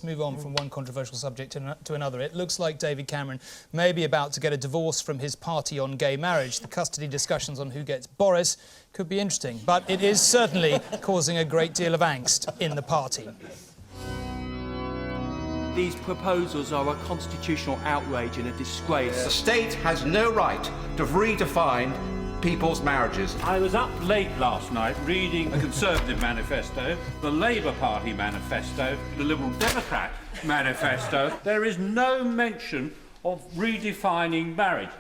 Move on from one controversial subject to another. It looks like David Cameron may be about to get a divorce from his party on gay marriage. The custody discussions on who gets Boris could be interesting, but it is certainly causing a great deal of angst in the party. These proposals are a constitutional outrage and a disgrace. The state has no right to redefine people's marriages. I was up late last night reading the Conservative manifesto, the Labour Party manifesto, the Liberal Democrat manifesto. There is no mention of redefining marriage.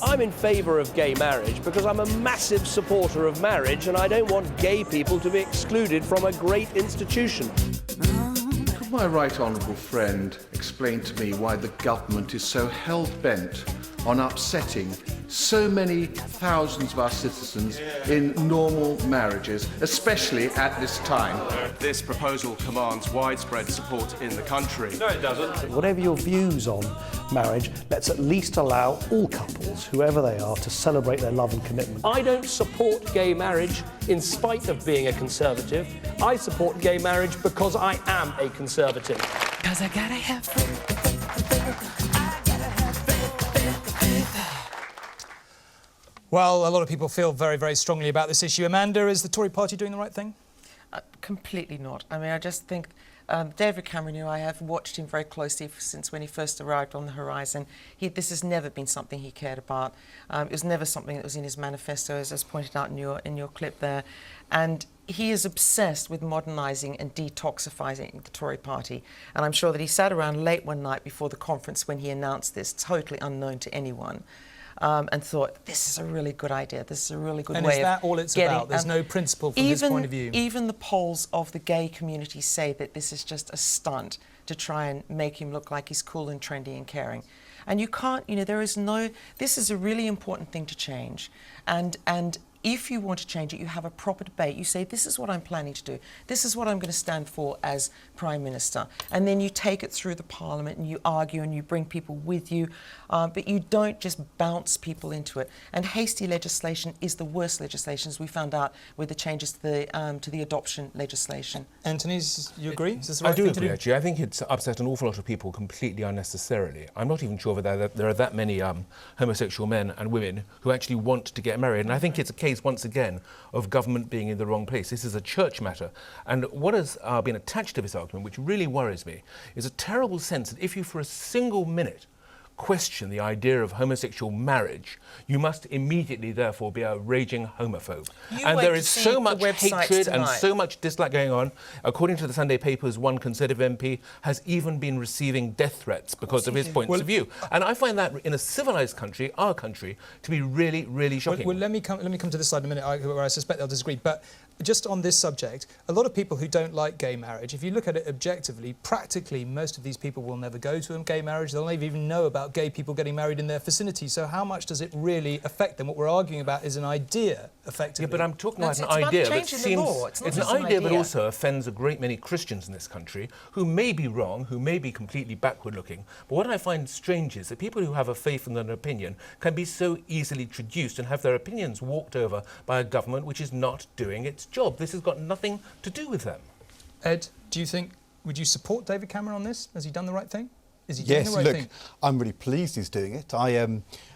I'm in favour of gay marriage because I'm a massive supporter of marriage and I don't want gay people to be excluded from a great institution. Could my right honourable friend explain to me why the government is so hell-bent on upsetting so many thousands of our citizens in normal marriages, especially at this time? This proposal commands widespread support in the country. No, it doesn't. Whatever your views on marriage, let's at least allow all couples, whoever they are, to celebrate their love and commitment. I don't support gay marriage in spite of being a Conservative. I support gay marriage because I am a Conservative. 'Cause I gotta have faith. Well, a lot of people feel very, very strongly about this issue. Amanda, is the Tory party doing the right thing? Completely not. I mean, I just think David Cameron, I have watched him very closely since when he first arrived on the horizon. This has never been something he cared about. It was never something that was in his manifesto, as pointed out in your clip there. And he is obsessed with modernising and detoxifying the Tory party. And I'm sure that he sat around late one night before the conference when he announced this, totally unknown to anyone. And thought, this is a really good idea, this is a really good way of getting... And is that all it's about? There's no principle from his point of view? Even the polls of the gay community say that this is just a stunt to try and make him look like he's cool and trendy and caring. And you can't, there is no... This is a really important thing to change. And if you want to change it, you have a proper debate. You say, this is what I'm planning to do. This is what I'm going to stand for as Prime Minister. And then you take it through the Parliament and you argue and you bring people with you. But you don't just bounce people into it. And hasty legislation is the worst legislation, as we found out with the changes to the adoption legislation. Anthony, you agree? Is this the right I do thing to agree, do? actually. I think it's upset an awful lot of people completely unnecessarily. I'm not even sure whether there are that many homosexual men and women who actually want to get married. And I think it's a case, once again, of government being in the wrong place. This is a church matter. And what has been attached to this argument, which really worries me, is a terrible sense that if you for a single minute question the idea of homosexual marriage, you must immediately, therefore, be a raging homophobe. And there is so much hatred and so much dislike going on. According to the Sunday papers, one Conservative MP has even been receiving death threats because of his points of view. And I find that in a civilised country, our country, to be really, really shocking. Well, let me come to this side in a minute, where I suspect they'll disagree. But just on this subject, a lot of people who don't like gay marriage, if you look at it objectively, practically most of these people will never go to a gay marriage. They'll never even know about gay people getting married in their vicinity. So how much does it really affect them? What we're arguing about is an idea, effectively. Yeah, but I'm talking about an idea that seems... It's an idea that also offends a great many Christians in this country who may be wrong, who may be completely backward-looking. But what I find strange is that people who have a faith and an opinion can be so easily traduced and have their opinions walked over by a government which is not doing its job. This has got nothing to do with them. Ed, would you support David Cameron on this? Has he done the right thing? Is he doing the right thing? I'm really pleased he's doing it. I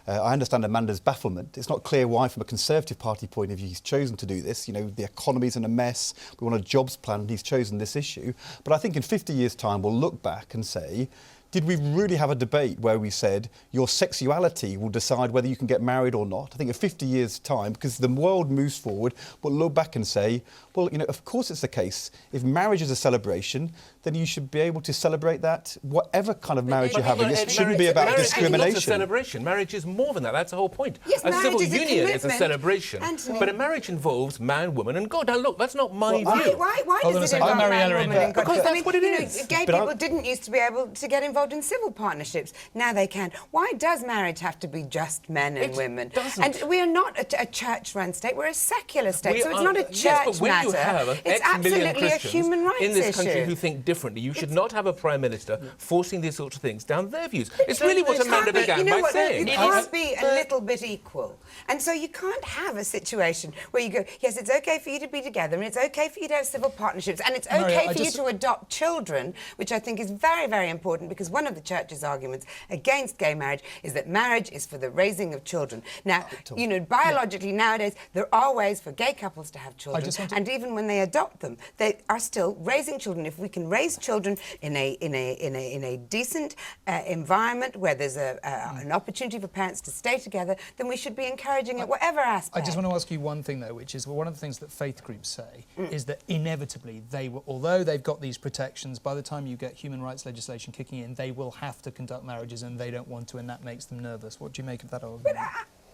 understand Amanda's bafflement. It's not clear why, from a Conservative Party point of view, he's chosen to do this. The economy's in a mess. We want a jobs plan, and he's chosen this issue. But I think in 50 years' time, we'll look back and say, did we really have a debate where we said your sexuality will decide whether you can get married or not? I think in 50 years' time, because the world moves forward, we'll look back and say, well, of course it's the case. If marriage is a celebration, then you should be able to celebrate that, whatever kind of marriage you're having. It shouldn't be about discrimination. Marriage is not a celebration. Marriage is more than that. That's the whole point. Yes, a civil union is a celebration. Anthony. But a marriage involves man, woman and God. Now, look, that's not my view. Why does it involve man, woman and God? Because that's what it is. Gay people didn't used to be able to get involved involved in civil partnerships. Now they can. Why does marriage have to be just men and women? And we are not a church-run state. We're a secular state, so it's not a church matter. You have it's absolutely a human rights in this issue. country who think differently. You should not have a Prime Minister forcing these sorts of things down their views. It's really what Amanda began by saying. It can't be a little bit equal. And so you can't have a situation where you go, yes, it's OK for you to be together, and it's OK for you to have civil partnerships, and it's OK for you to adopt children, which I think is very, very important, because one of the church's arguments against gay marriage is that marriage is for the raising of children. Now, you know, biologically nowadays, there are ways for gay couples to have children, and even when they adopt them, they are still raising children. If we can raise children in a decent environment where there's an opportunity for parents to stay together, then we should be encouraging it, whatever aspect. I just want to ask you one thing, though, which is one of the things that faith groups say is that inevitably they will, although they've got these protections, by the time you get human rights legislation kicking in, they will have to conduct marriages and they don't want to, and that makes them nervous. What do you make of that argument?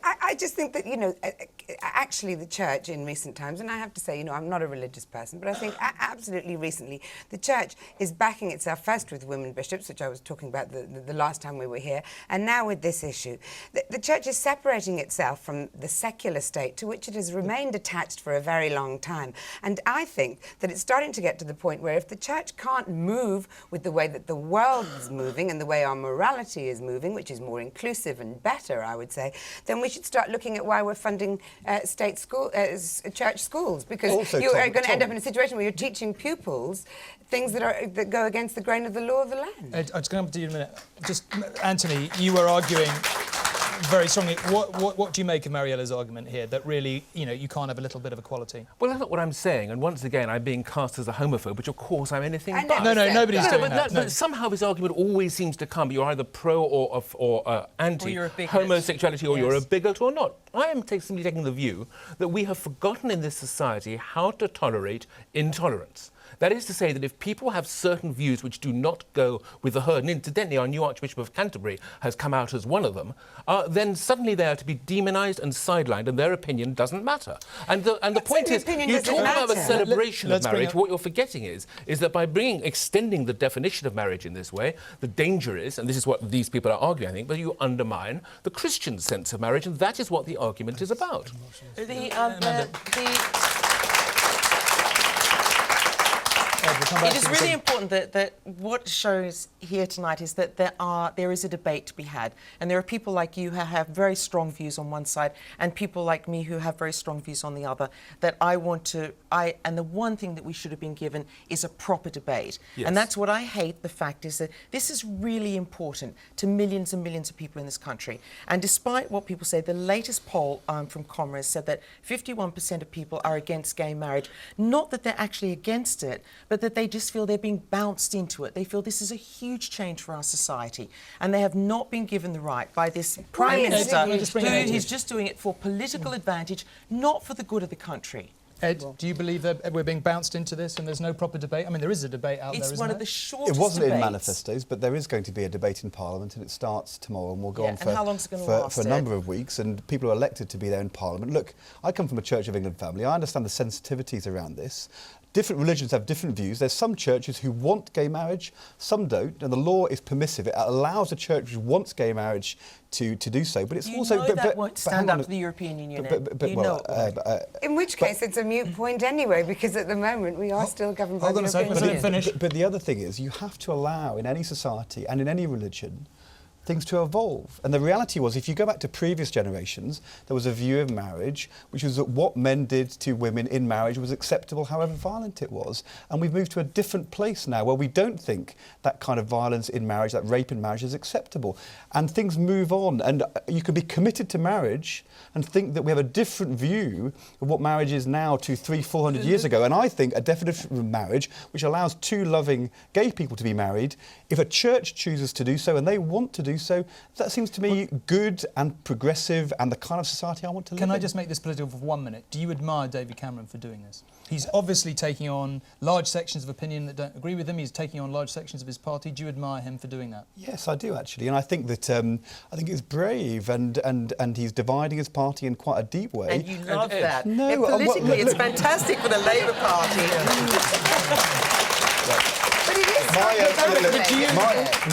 I just think that, you know, actually the church in recent times, and I have to say, you know, I'm not a religious person, but I think absolutely recently the church is backing itself first with women bishops, which I was talking about the last time we were here, and now with this issue. The church is separating itself from the secular state to which it has remained attached for a very long time. And I think that it's starting to get to the point where if the church can't move with the way that the world is moving and the way our morality is moving, which is more inclusive and better, I would say, then we should start looking at why we're funding church schools, because you are going to end up in a situation where you're teaching pupils things that go against the grain of the law of the land. I'm just going to come to you in a minute. Just, Anthony, you were arguing very strongly. What do you make of Mariella's argument here, that really, you know, you can't have a little bit of equality? Well, that's not what I'm saying, and once again, I'm being cast as a homophobe, which of course I'm anything but. No, nobody's doing that. But somehow his argument always seems to come, you're either pro or anti-homosexuality, or you're a bigot or not. I am simply taking the view that we have forgotten in this society how to tolerate intolerance. That is to say that if people have certain views which do not go with the herd, and incidentally our new Archbishop of Canterbury has come out as one of them, then suddenly they are to be demonised and sidelined, and their opinion doesn't matter. And the point is, you talk about a celebration of marriage, what you're forgetting is that by extending the definition of marriage in this way, the danger is, and this is what these people are arguing, I think, but you undermine the Christian sense of marriage, and that is what the argument is about. It is really important that what shows here tonight is that there is a debate to be had, and there are people like you who have very strong views on one side, and people like me who have very strong views on the other. And the one thing that we should have been given is a proper debate, and that's what I hate. The fact is that this is really important to millions and millions of people in this country. And despite what people say, the latest poll from Commerce said that 51% of people are against gay marriage. Not that they're actually against it, but that they just feel they're being bounced into it. They feel this is a huge change for our society, and they have not been given the right by this Prime Minister who's just doing it for political advantage, not for the good of the country. Ed, do you believe that we're being bounced into this and there's no proper debate? I mean, there is a debate out there, isn't It's one of the shortest It wasn't debates. in manifestos, but there is going to be a debate in Parliament, and it starts tomorrow and will go on for a number of weeks, and people are elected to be there in Parliament. Look, I come from a Church of England family. I understand the sensitivities around this. Different religions have different views. There's some churches who want gay marriage, some don't, and the law is permissive. It allows a church which wants gay marriage to do so, but it's also... that won't stand up to the European Union. In which case, it's a moot point anyway, because at the moment we are still governed by the European Union. But the other thing is, you have to allow in any society and in any religion things to evolve. And the reality was, if you go back to previous generations, there was a view of marriage which was that what men did to women in marriage was acceptable, however violent it was. And we've moved to a different place now where we don't think that kind of violence in marriage, that rape in marriage, is acceptable. And things move on. And you could be committed to marriage and think that we have a different view of what marriage is now to 300-400 years ago. And I think a definition of marriage which allows two loving gay people to be married, if a church chooses to do so and they want to do so, that seems to me good and progressive and the kind of society I want to live in. Can I just make this political for 1 minute? Do you admire David Cameron for doing this? He's obviously taking on large sections of opinion that don't agree with him. He's taking on large sections of his party. Do you admire him for doing that? Yes, I do actually, and I think that it's brave, and he's dividing his party in quite a deep way. And you love that. No, politically, it's fantastic for the Labour Party. But it is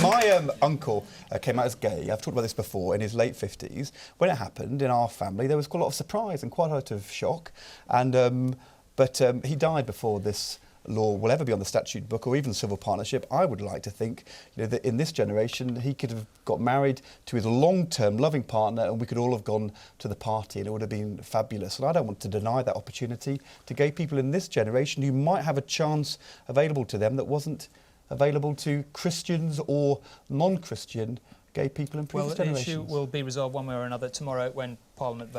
My uncle came out as gay. I've talked about this before, in his late 50s. When it happened in our family, there was quite a lot of surprise and quite a lot of shock. And but he died before this law will ever be on the statute book or even civil partnership. I would like to think, you know, that in this generation he could have got married to his long-term loving partner and we could all have gone to the party and it would have been fabulous. And I don't want to deny that opportunity to gay people in this generation who might have a chance available to them that wasn't available to Christians or non-Christian gay people in previous generations. Well, the issue will be resolved one way or another tomorrow when Parliament votes.